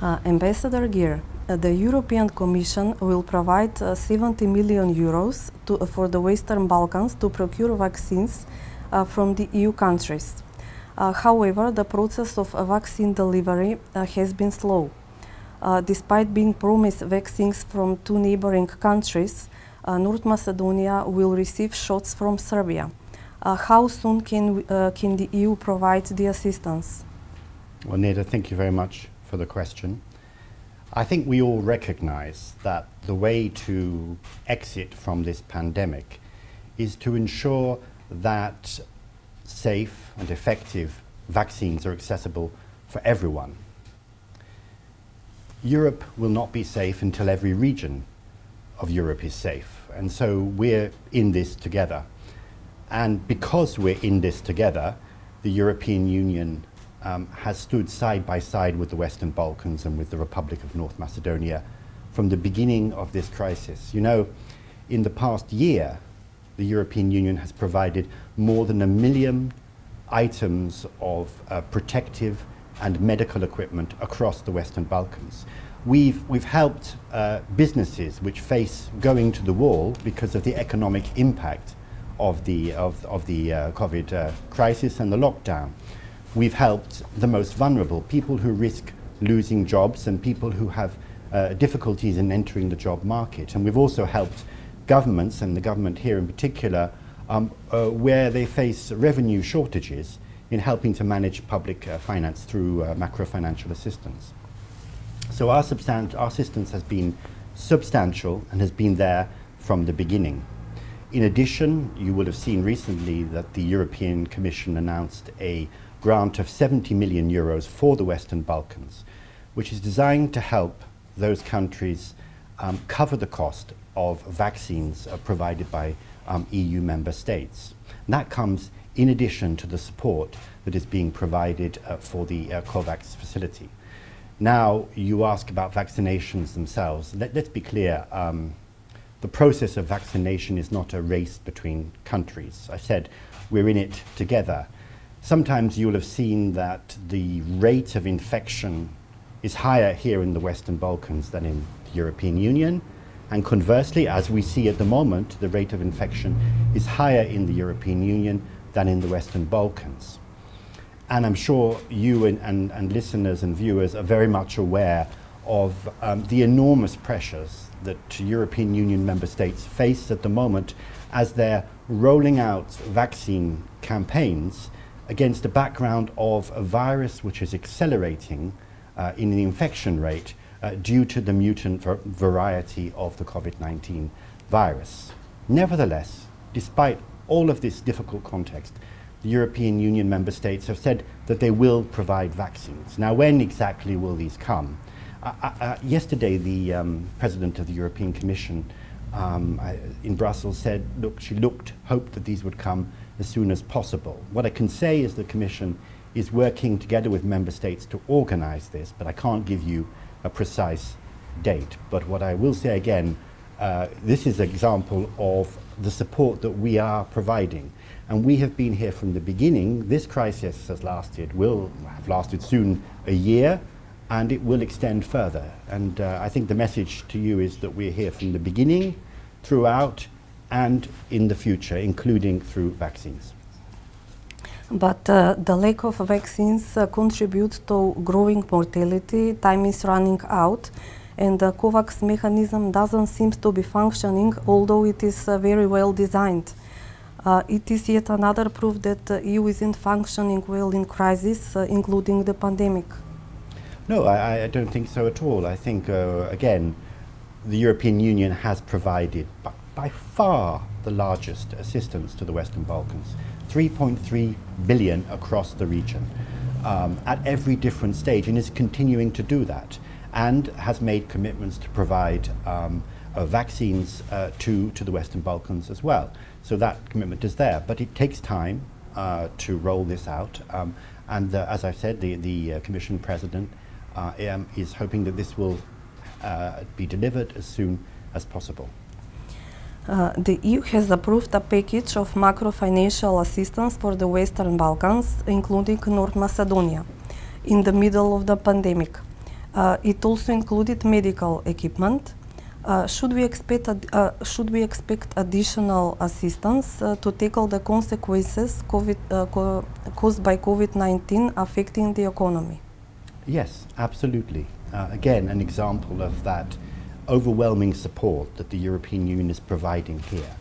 Ambassador Gear, the European Commission will provide 70 million euros for the Western Balkans to procure vaccines from the EU countries. However, the process of vaccine delivery has been slow. Despite being promised vaccines from 2 neighboring countries, North Macedonia will receive shots from Serbia. How soon can the EU provide the assistance? Well, Neda, thank you very much for the question. I think we all recognize that the way to exit from this pandemic is to ensure that safe and effective vaccines are accessible for everyone. Europe will not be safe until every region of Europe is safe, and so we're in this together. And because we're in this together, the European Union has stood side by side with the Western Balkans and with the Republic of North Macedonia from the beginning of this crisis. You know, in the past year, the European Union has provided more than 1 million items of protective and medical equipment across the Western Balkans. We've helped businesses which face going to the wall because of the economic impact of the COVID crisis and the lockdown. We've helped the most vulnerable, people who risk losing jobs and people who have difficulties in entering the job market. And we've also helped governments, and the government here in particular, where they face revenue shortages in helping to manage public finance through macro-financial assistance. So our assistance has been substantial and has been there from the beginning. In addition, you will have seen recently that the European Commission announced a grant of 70 million euros for the Western Balkans, which is designed to help those countries cover the cost of vaccines provided by EU member states. And that comes in addition to the support that is being provided for the COVAX facility. Now, you ask about vaccinations themselves. Let's be clear, the process of vaccination is not a race between countries. I said we're in it together. Sometimes you'll have seen that the rate of infection is higher here in the Western Balkans than in the European Union. And conversely, as we see at the moment, the rate of infection is higher in the European Union than in the Western Balkans. And I'm sure you and listeners and viewers are very much aware of the enormous pressures that European Union member states face at the moment as they're rolling out vaccine campaigns against a background of a virus which is accelerating in the infection rate due to the mutant variety of the COVID-19 virus. Nevertheless, despite all of this difficult context, the European Union member states have said that they will provide vaccines. Now, when exactly will these come? Yesterday, the President of the European Commission in Brussels said, look, she hoped that these would come as soon as possible. What I can say is the Commission is working together with member states to organize this, but I can't give you a precise date. But what I will say again, this is an example of the support that we are providing. And we have been here from the beginning. This crisis will have lasted soon a year, and it will extend further. And I think the message to you is that we're here from the beginning, throughout, and in the future, including through vaccines. But the lack of vaccines contributes to growing mortality. Time is running out, and the COVAX mechanism doesn't seem to be functioning, although it is very well designed. It is yet another proof that the EU isn't functioning well in crisis, including the pandemic. No, I don't think so at all. I think, again, the European Union has provided by far the largest assistance to the Western Balkans, 3.3 billion across the region, at every different stage, and is continuing to do that, and has made commitments to provide vaccines to the Western Balkans as well. So that commitment is there, but it takes time to roll this out. And as I said, the Commission President is hoping that this will be delivered as soon as possible. The EU has approved a package of macro-financial assistance for the Western Balkans, including North Macedonia, in the middle of the pandemic. It also included medical equipment. Should we expect additional assistance to tackle the consequences caused by COVID-19 affecting the economy? Yes, absolutely. Again, an example of that overwhelming support that the European Union is providing here.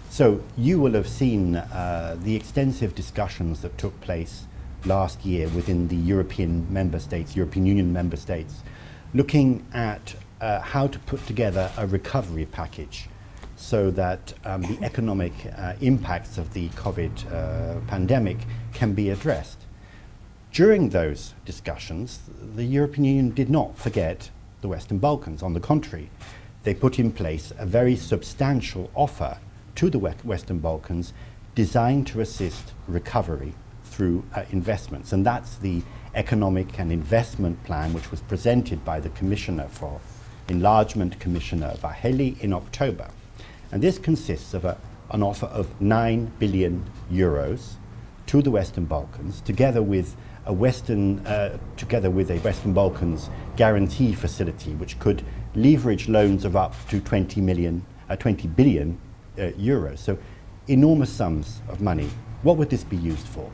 So you will have seen the extensive discussions that took place last year within the European Union member states, looking at how to put together a recovery package so that the economic impacts of the COVID pandemic can be addressed. During those discussions, the European Union did not forget the Western Balkans. On the contrary, they put in place a very substantial offer to the Western Balkans designed to assist recovery through investments. And that's the economic and investment plan which was presented by the Commissioner for Enlargement, Commissioner Vaheli, in October. And this consists of an offer of 9 billion euros to the Western Balkans, together with a Western Balkans guarantee facility, which could leverage loans of up to 20 billion euros. So enormous sums of money. What would this be used for?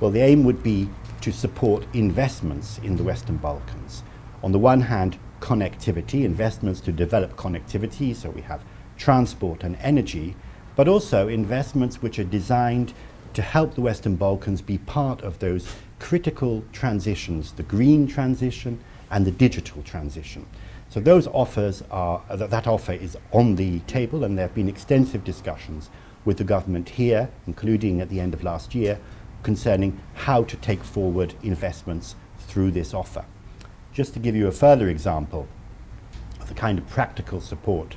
Well, the aim would be to support investments in the Western Balkans. On the one hand, connectivity, investments to develop connectivity, so we have transport and energy, but also investments which are designed to help the Western Balkans be part of those critical transitions, the green transition and the digital transition. So those offers are, that offer is on the table, and there have been extensive discussions with the government here, including at the end of last year, concerning how to take forward investments through this offer. Just to give you a further example of the kind of practical support,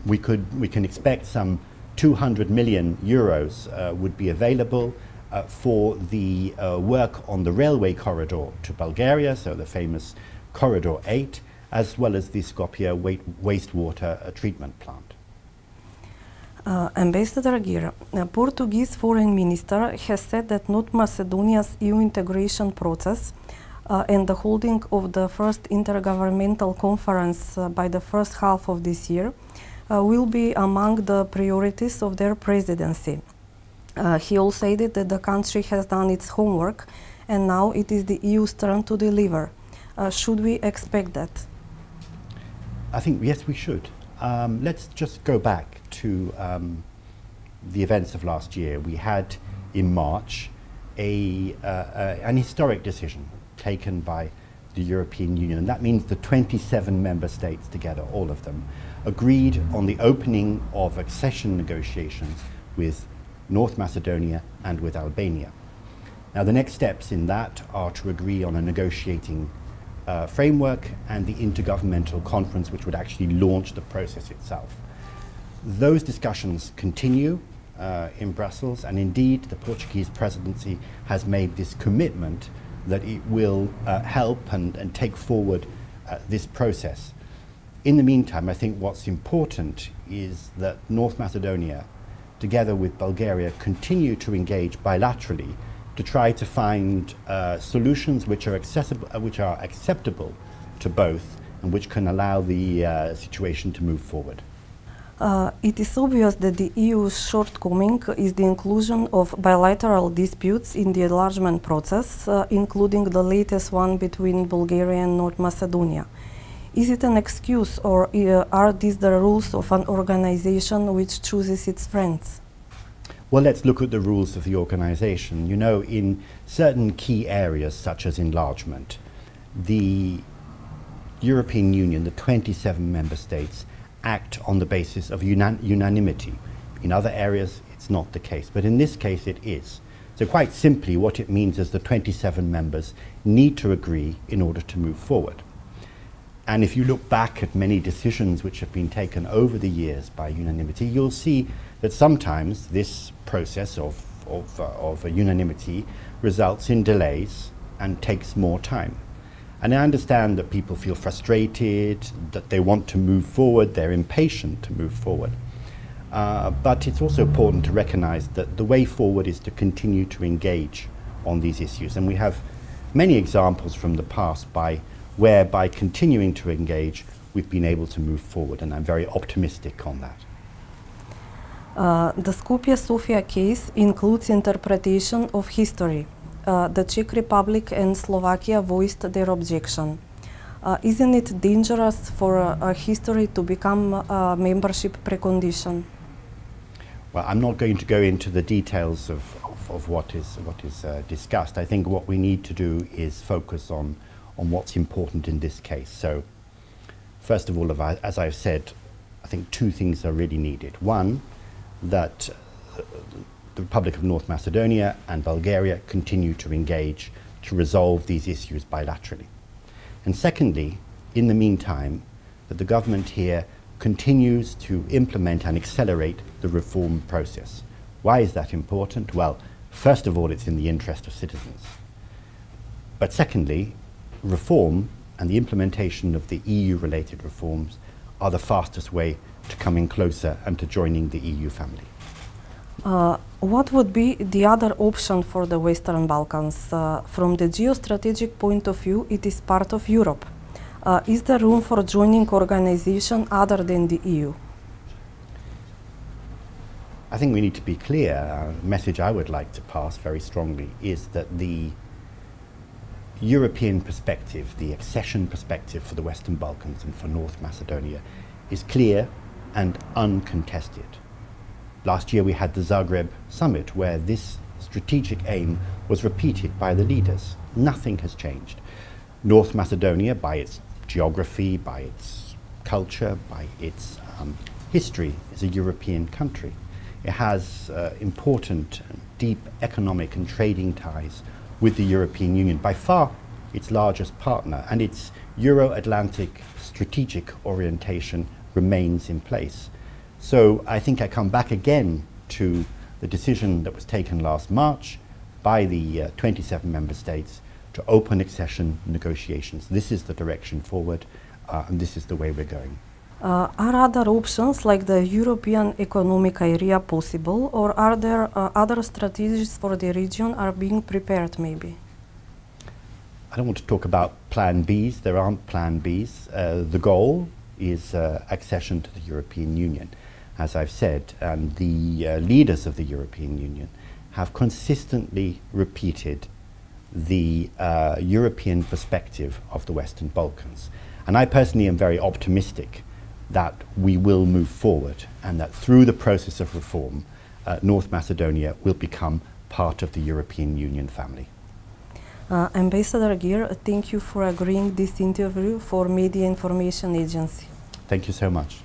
we can expect some 200 million euros would be available for the work on the railway corridor to Bulgaria, so the famous Corridor 8, as well as the Skopje wastewater treatment plant. Ambassador Gir, Portuguese Foreign Minister has said that North Macedonia's EU integration process and the holding of the first intergovernmental conference by the first half of this year will be among the priorities of their presidency. He also added that the country has done its homework and now it is the EU's turn to deliver. Should we expect that? I think, yes, we should. Let's just go back to the events of last year. We had in March an historic decision taken by the European Union, and that means the 27 member states together, all of them, agreed on the opening of accession negotiations with North Macedonia and with Albania. Now the next steps in that are to agree on a negotiating framework and the intergovernmental conference which would actually launch the process itself. Those discussions continue in Brussels, and indeed the Portuguese presidency has made this commitment that it will help and take forward this process. In the meantime, I think what's important is that North Macedonia, together with Bulgaria, continue to engage bilaterally to try to find solutions which are acceptable to both and which can allow the situation to move forward. It is obvious that the EU's shortcoming is the inclusion of bilateral disputes in the enlargement process, including the latest one between Bulgaria and North Macedonia. Is it an excuse, or are these the rules of an organization which chooses its friends? Well, let's look at the rules of the organization. You know, in certain key areas such as enlargement, the European Union, the 27 member states, act on the basis of unanimity. In other areas, it's not the case, but in this case it is. So quite simply, what it means is the 27 members need to agree in order to move forward. And if you look back at many decisions which have been taken over the years by unanimity, you'll see that sometimes this process of unanimity results in delays and takes more time. And I understand that people feel frustrated, that they want to move forward, they're impatient to move forward. But it's also important to recognize that the way forward is to continue to engage on these issues. And we have many examples from the past by where by continuing to engage, we've been able to move forward, and I'm very optimistic on that. The Skopje-Sofia case includes interpretation of history. The Czech Republic and Slovakia voiced their objection. Isn't it dangerous for history to become a membership precondition? Well, I'm not going to go into the details of what is discussed. I think what we need to do is focus on what's important in this case. So, first of all, as I've said, I think two things are really needed. One, that the Republic of North Macedonia and Bulgaria continue to engage to resolve these issues bilaterally. And secondly, in the meantime, that the government here continues to implement and accelerate the reform process. Why is that important? Well, first of all, it's in the interest of citizens. But secondly, reform and the implementation of the EU-related reforms are the fastest way to coming closer and to joining the EU family. What would be the other option for the Western Balkans? From the geostrategic point of view, it is part of Europe. Is there room for joining organization other than the EU? I think we need to be clear. A message I would like to pass very strongly is that the European perspective, the accession perspective for the Western Balkans and for North Macedonia is clear and uncontested. Last year we had the Zagreb summit where this strategic aim was repeated by the leaders. Nothing has changed. North Macedonia, by its geography, by its culture, by its history, is a European country. It has important, deep economic and trading ties with the European Union, by far its largest partner, and its Euro-Atlantic strategic orientation remains in place. So I think I come back again to the decision that was taken last March by the 27 member states to open accession negotiations. This is the direction forward, and this is the way we're going. Are other options like the European Economic Area possible, or are there other strategies for the region are being prepared maybe? I don't want to talk about plan Bs. There aren't plan Bs. The goal is accession to the European Union, as I've said, and the leaders of the European Union have consistently repeated the European perspective of the Western Balkans. And I personally am very optimistic that we will move forward and that through the process of reform, North Macedonia will become part of the European Union family. Ambassador Geer, thank you for agreeing this interview for Media Information Agency. Thank you so much.